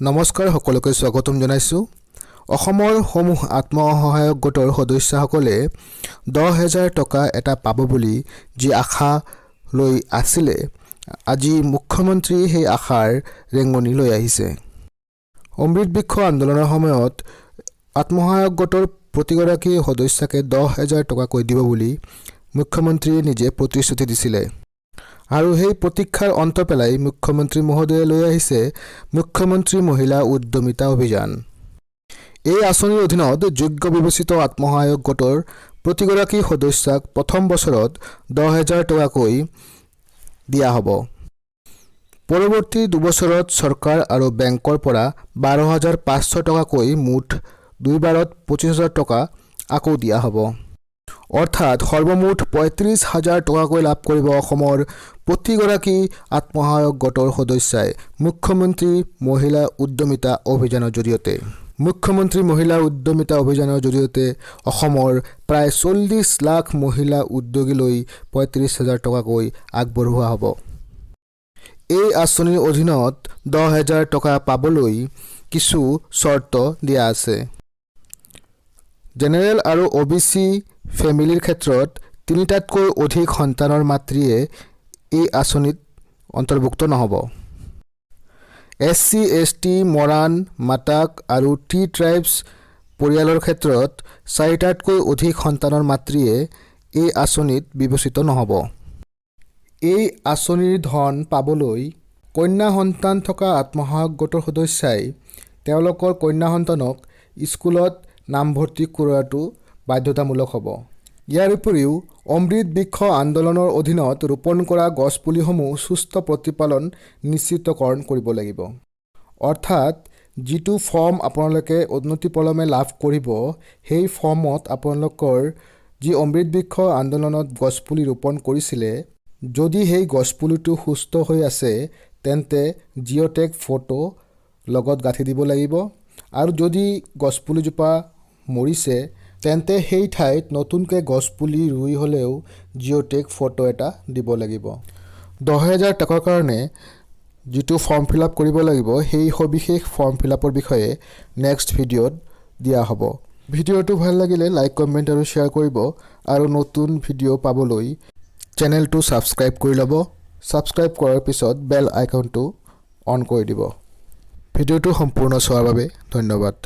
নমস্কাৰ সকলোকে স্বাগতম জনাইছোঁ। অসমৰ সমূহ আত্মসহায়ক গোটৰ সদস্যসকলে 10,000 টকা এটা পাব বুলি যি আশা লৈ আছিলে, আজি মুখ্যমন্ত্ৰী সেই আশাৰ ৰেঙনি লৈ আহিছে। অমৃত বৃক্ষ আন্দোলনৰ সময়ত আত্মসহায়ক গোটৰ প্ৰতিগৰাকী সদস্যকে 10,000 টকাকৈ দিব বুলি মুখ্যমন্ত্ৰীয়ে নিজে প্ৰতিশ্ৰুতি দিছিলে। আৰু সেই প্ৰতীক্ষাৰ অন্ত পেলাই মুখ্যমন্ত্ৰী মহোদয়ে লৈ আহিছে মুখ্যমন্ত্ৰী মহিলা উদ্যমিতা অভিযান। এই আঁচনিৰ অধীনত যোগ্য বিবেচিত আত্মসহায়ক গোটৰ প্ৰতিগৰাকী সদস্যাক প্ৰথম বছৰত 10,000 টকাকৈ দিয়া হ'ব। পৰৱৰ্তী দুবছৰত চৰকাৰ আৰু বেংকৰ পৰা 12,500 টকাকৈ মুঠ দুইবাৰত 25,000 টকা আকৌ দিয়া হ'ব। অৰ্থাৎ সৰ্বমুঠ 35,000 টকাকৈ লাভ কৰিব অসমৰ প্ৰতিগৰাকী আত্মসহায়ক গোটৰ সদস্যাই মুখ্যমন্ত্ৰী মহিলা উদ্যমিতা অভিযানৰ জৰিয়তে। মুখ্যমন্ত্ৰী মহিলা উদ্যমিতা অভিযানৰ জৰিয়তে অসমৰ প্ৰায় 40 লাখ মহিলা উদ্যোগীলৈ 35,000 টকাকৈ আগবঢ়োৱা হ'ব। এই আঁচনিৰ অধীনত 10,000 টকা পাবলৈ কিছু চৰ্ত দিয়া আছে। জেনেৰেল আৰু OBC ফেমিলিৰ ক্ষেত্ৰত 3টাতকৈ অধিক সন্তানৰ মাতৃয়ে এই আঁচনিত অন্তৰ্ভুক্ত নহ'ব। SC, ST, মৰাণ, মাটাক আৰু টি ট্ৰাইবছ পৰিয়ালৰ ক্ষেত্ৰত 4টাতকৈ অধিক সন্তানৰ মাতৃয়ে এই আঁচনিত বিবেচিত নহ'ব। এই আঁচনিৰ ধন পাবলৈ কন্যা সন্তান থকা আত্মসহায়ক গোটৰ সদস্যাই তেওঁলোকৰ কন্যা সন্তানক স্কুলত নামভৰ্তি কৰোৱাটো বাধ্যতামূলক হ'ব। ইয়াৰ উপৰিও অমৃত বৃক্ষ আন্দোলনৰ অধীনত ৰোপণ কৰা গছপুলিসমূহ সুস্থ প্ৰতিপালন নিশ্চিতকৰণ কৰিব লাগিব। অৰ্থাৎ যিটো ফৰ্ম আপোনালোকে অনতিপলমে লাভ কৰিব, সেই ফৰ্মত আপোনালোকৰ যি অমৃত বৃক্ষ আন্দোলনত গছপুলি ৰোপণ কৰিছিলে, যদি সেই গছপুলিটো সুস্থ হৈ আছে তেন্তে জিঅ'টেগ ফটো লগত গাঁঠি দিব লাগিব। আৰু যদি গছপুলিজোপা মৰিছে তেন্তে সেই ঠাইত নতুনকৈ গছপুলি ৰুই হ'লেও জিঅ'টেগ ফটো এটা দিব লাগিব। 10,000 টকাৰ কাৰণে যিটো ফৰ্ম ফিল আপ কৰিব লাগিব, সেই সবিশেষ ফৰ্ম ফিল আপৰ বিষয়ে নেক্সট ভিডিঅ'ত দিয়া হ'ব। ভিডিঅ'টো ভাল লাগিলে লাইক, কমেণ্ট আৰু শ্বেয়াৰ কৰিব আৰু নতুন ভিডিঅ' পাবলৈ চেনেলটো ছাবস্ক্ৰাইব কৰি ল'ব। ছাবস্ক্ৰাইব কৰাৰ পিছত বেল আইকনটো অন কৰি দিব। ভিডিঅ'টো সম্পূৰ্ণ চোৱাৰ বাবে ধন্যবাদ।